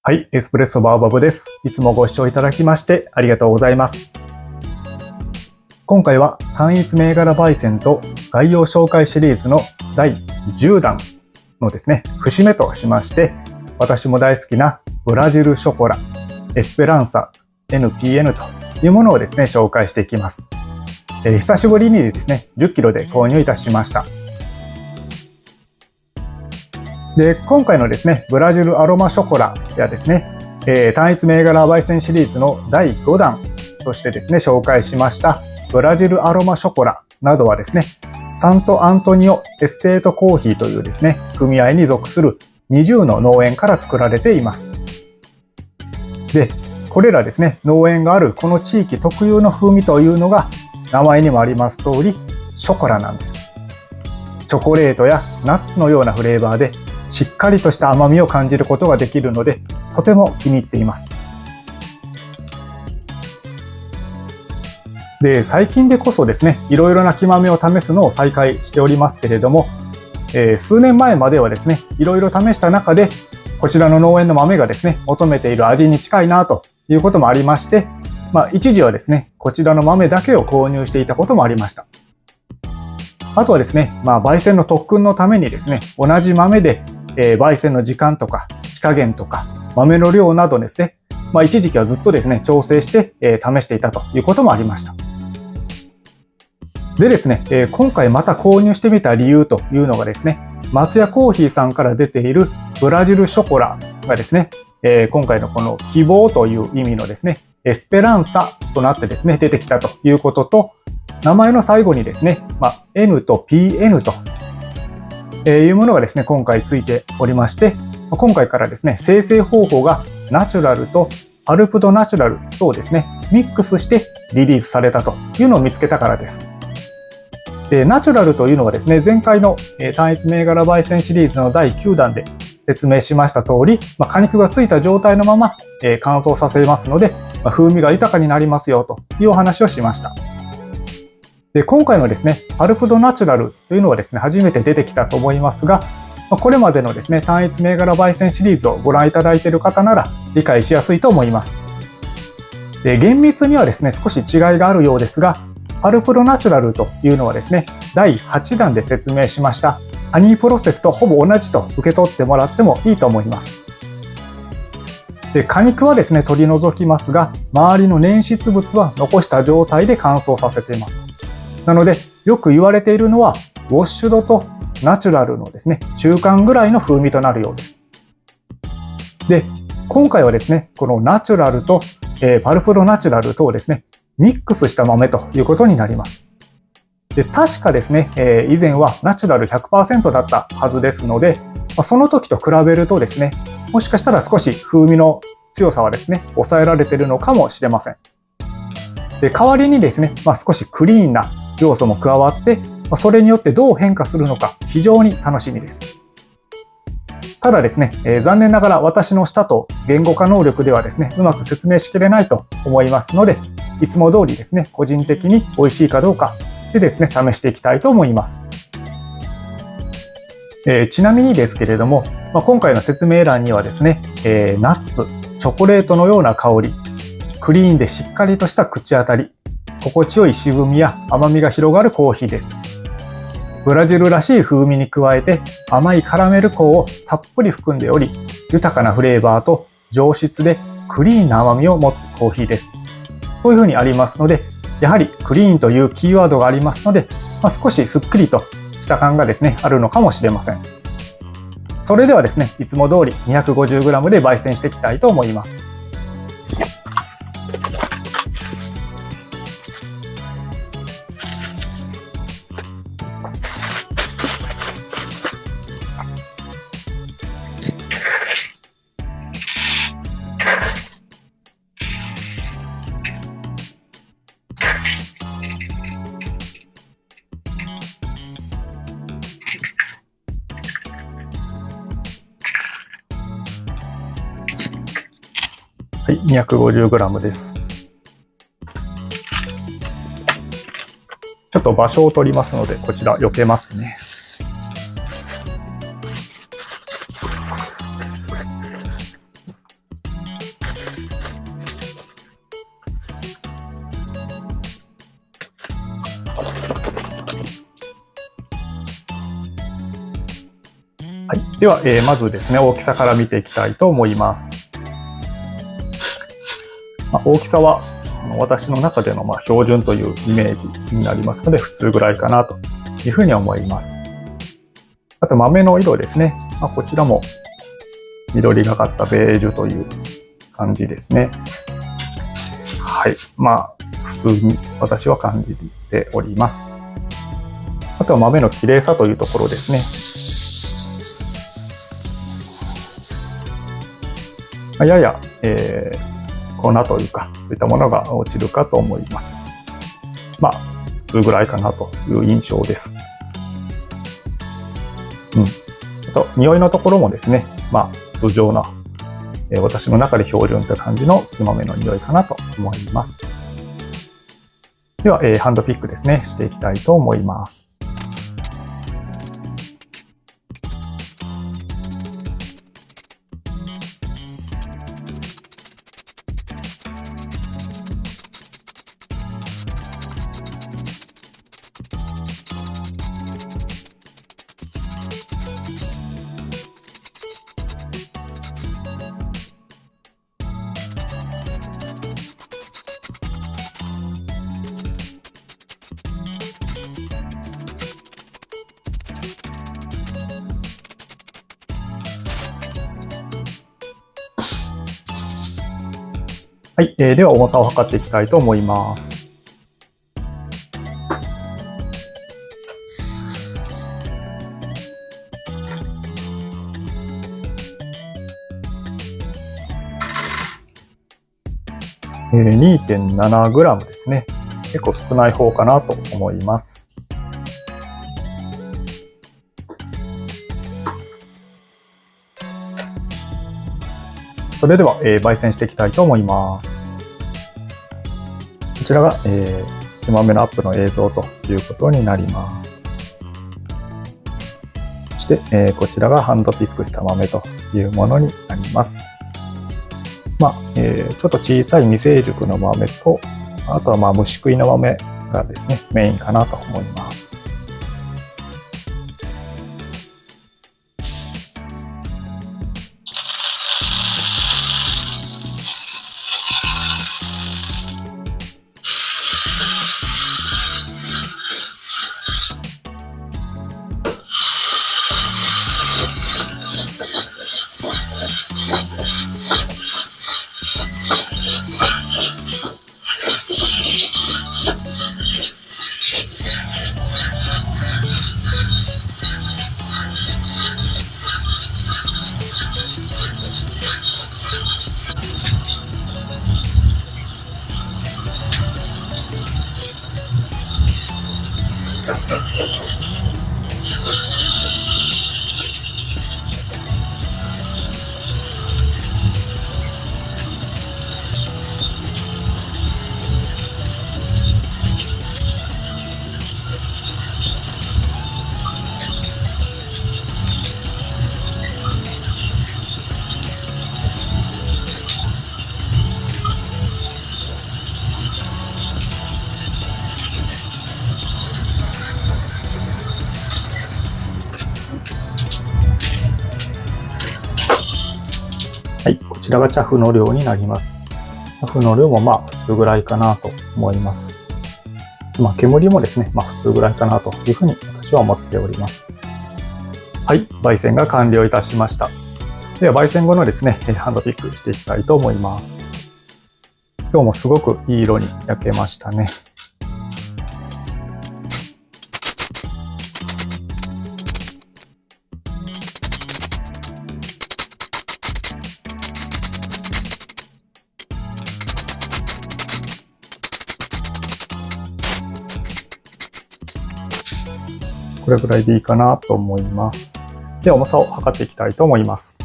はい、エスプレッソバーバブです。いつもご視聴いただきましてありがとうございます。今回は単一銘柄焙煎と概要紹介シリーズの第10弾のですね、節目としまして、私も大好きなブラジルショコラ、エスペランサ、NPN というものをですね、紹介していきます。久しぶりにですね、10キロで購入いたしました。で、今回のですね、ブラジルアロマショコラやですね、単一銘柄焙煎シリーズの第5弾としてですね、紹介しましたブラジルアロマショコラなどはですね、サントアントニオエステートコーヒーというですね、組合に属する20の農園から作られています。で、これらですね、農園があるこの地域特有の風味というのが、名前にもあります通り、ショコラなんです。チョコレートやナッツのようなフレーバーで、しっかりとした甘みを感じることができるので、とても気に入っています。で、最近でこそですね、いろいろな木豆を試すのを再開しておりますけれども、数年前まではですね、いろいろ試した中で、こちらの農園の豆がですね、求めている味に近いなということもありまして、一時はですね、こちらの豆だけを購入していたこともありました。あとはですね、焙煎の特訓のためにですね、同じ豆で焙煎の時間とか火加減とか豆の量などですね、一時期はずっとですね、調整して試していたということもありました。でですね、今回また購入してみた理由というのがですね、松屋コーヒーさんから出ているブラジルショコラがですね、今回のこの希望という意味のですね、エスペランサとなってですね、出てきたということと、名前の最後にですね、N と PN というものがですね、今回ついておりまして、今回からですね、生成方法がナチュラルとパルプドナチュラルとですね、ミックスしてリリースされたというのを見つけたからです。で、ナチュラルというのはですね、前回の単一銘柄焙煎シリーズの第9弾で説明しました通り、果肉がついた状態のまま乾燥させますので、風味が豊かになりますよというお話をしました。で、今回のですね、パルプドナチュラルというのはですね、初めて出てきたと思いますが、これまでのですね、単一銘柄焙煎シリーズをご覧いただいている方なら理解しやすいと思います。で、厳密にはですね、少し違いがあるようですが、パルプドナチュラルというのはですね、第8弾で説明しましたハニープロセスとほぼ同じと受け取ってもらってもいいと思います。で、果肉はですね、取り除きますが、周りの粘質物は残した状態で乾燥させていますと。なので、よく言われているのは、ウォッシュドとナチュラルのですね、中間ぐらいの風味となるようです。で、今回はですね、このナチュラルと、パルプドナチュラルとをですね、ミックスした豆ということになります。で、確かですね、以前はナチュラル 100% だったはずですので、その時と比べるとですね、もしかしたら少し風味の強さはですね、抑えられているのかもしれません。で、代わりにですね、少しクリーンな要素も加わって、それによってどう変化するのか非常に楽しみです。ただですね、残念ながら私の舌と言語化能力ではですね、うまく説明しきれないと思いますので、いつも通りですね、個人的に美味しいかどうかでですね、試していきたいと思います。ちなみにですけれども、今回の説明欄にはですね、ナッツ、チョコレートのような香り、クリーンでしっかりとした口当たり、心地よい渋みや甘みが広がるコーヒーですと。ブラジルらしい風味に加えて甘いカラメル香をたっぷり含んでおり、豊かなフレーバーと上質でクリーンな甘みを持つコーヒーです。というふうにありますので、やはりクリーンというキーワードがありますので、少しすっきりとした感がですね、あるのかもしれません。それではですね、いつも通り 250g で焙煎していきたいと思います。はい、250g です。ちょっと場所を取りますので、こちら避けますね。はい。では、まずですね、大きさから見ていきたいと思います。大きさは私の中での標準というイメージになりますので、普通ぐらいかなというふうに思います。あと豆の色ですね。こちらも緑がかったベージュという感じですね。はい。普通に私は感じております。あとは豆の綺麗さというところですね。やや、粉というか、そういったものが落ちるかと思います。普通ぐらいかなという印象です。あと、匂いのところもですね、通常な、私の中で標準って感じの木豆の匂いかなと思います。では、ハンドピックですね、していきたいと思います。はい、では重さを測っていきたいと思います。2.7g ですね。結構少ない方かなと思います。それでは、焙煎していきたいと思います。こちらが、木豆のアップの映像ということになります。そして、こちらがハンドピックした豆というものになります。ちょっと小さい未成熟の豆と、あとは虫食いの豆がですね、メインかなと思います。はい、こちらが茶粉の量になります。茶粉の量も普通ぐらいかなと思います。煙もですね、普通ぐらいかなというふうに私は思っております。はい、焙煎が完了いたしました。では焙煎後のですね、ハンドピックしていきたいと思います。今日もすごくいい色に焼けましたね。これぐらいでいいかなと思います。では重さを測っていきたいと思います。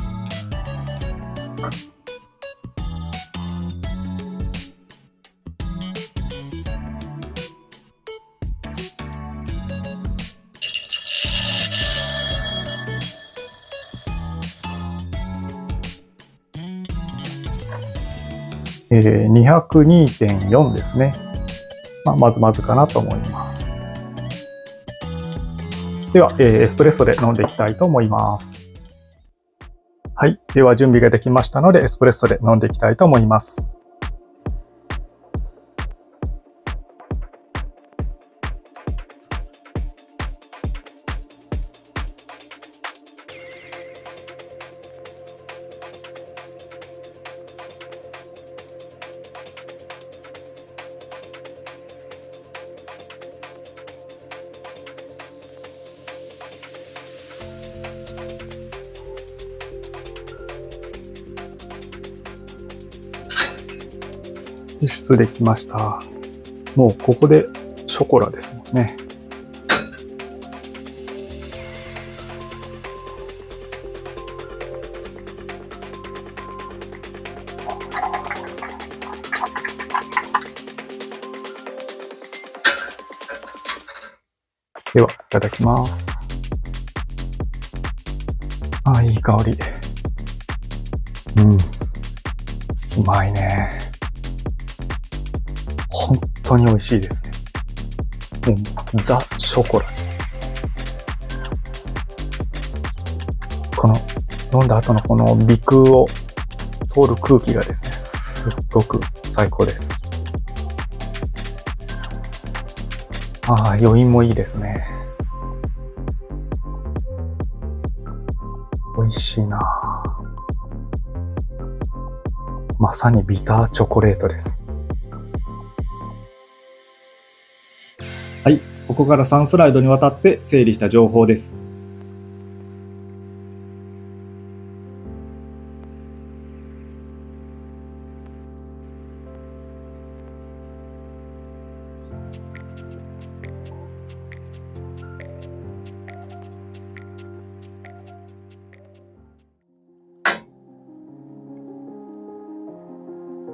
202.4 ですね。まずまずかなと思います。では、エスプレッソで飲んでいきたいと思います。はい。では準備ができましたので、エスプレッソで飲んでいきたいと思います。輸出できました。もうここでショコラですもんね。では、いただきます。いい香り。うまいね。本当に美味しいですね。ザ・ショコラ。この飲んだ後のこの鼻腔を通る空気がですね、すっごく最高です。余韻もいいですね。美味しいな。まさにビターチョコレートです。はい、ここから3スライドにわたって整理した情報です。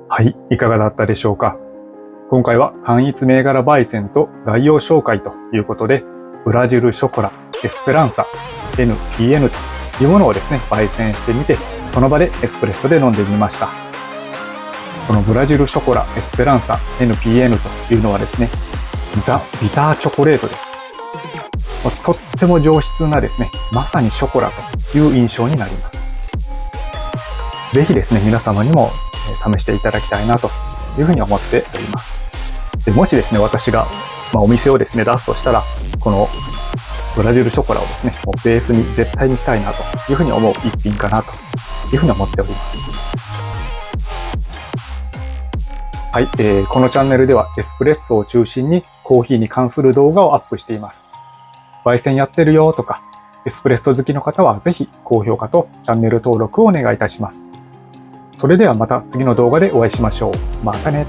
はい、いかがだったでしょうか。今回は単一銘柄焙煎と概要紹介ということで、ブラジルショコラ、エスペランサ、NPN というものをですね、焙煎してみて、その場でエスプレッソで飲んでみました。このブラジルショコラ、エスペランサ、NPN というのはですね、ザ・ビターチョコレートです。とっても上質なですね、まさにショコラという印象になります。ぜひですね、皆様にも試していただきたいなというふうに思っております。でもしですね、私が、お店をですね、出すとしたら、このブラジルショコラをですね、ベースに絶対にしたいなというふうに思う一品かなというふうに思っております。はい、このチャンネルではエスプレッソを中心にコーヒーに関する動画をアップしています。焙煎やってるよとか、エスプレッソ好きの方はぜひ高評価とチャンネル登録をお願いいたします。それではまた次の動画でお会いしましょう。またね。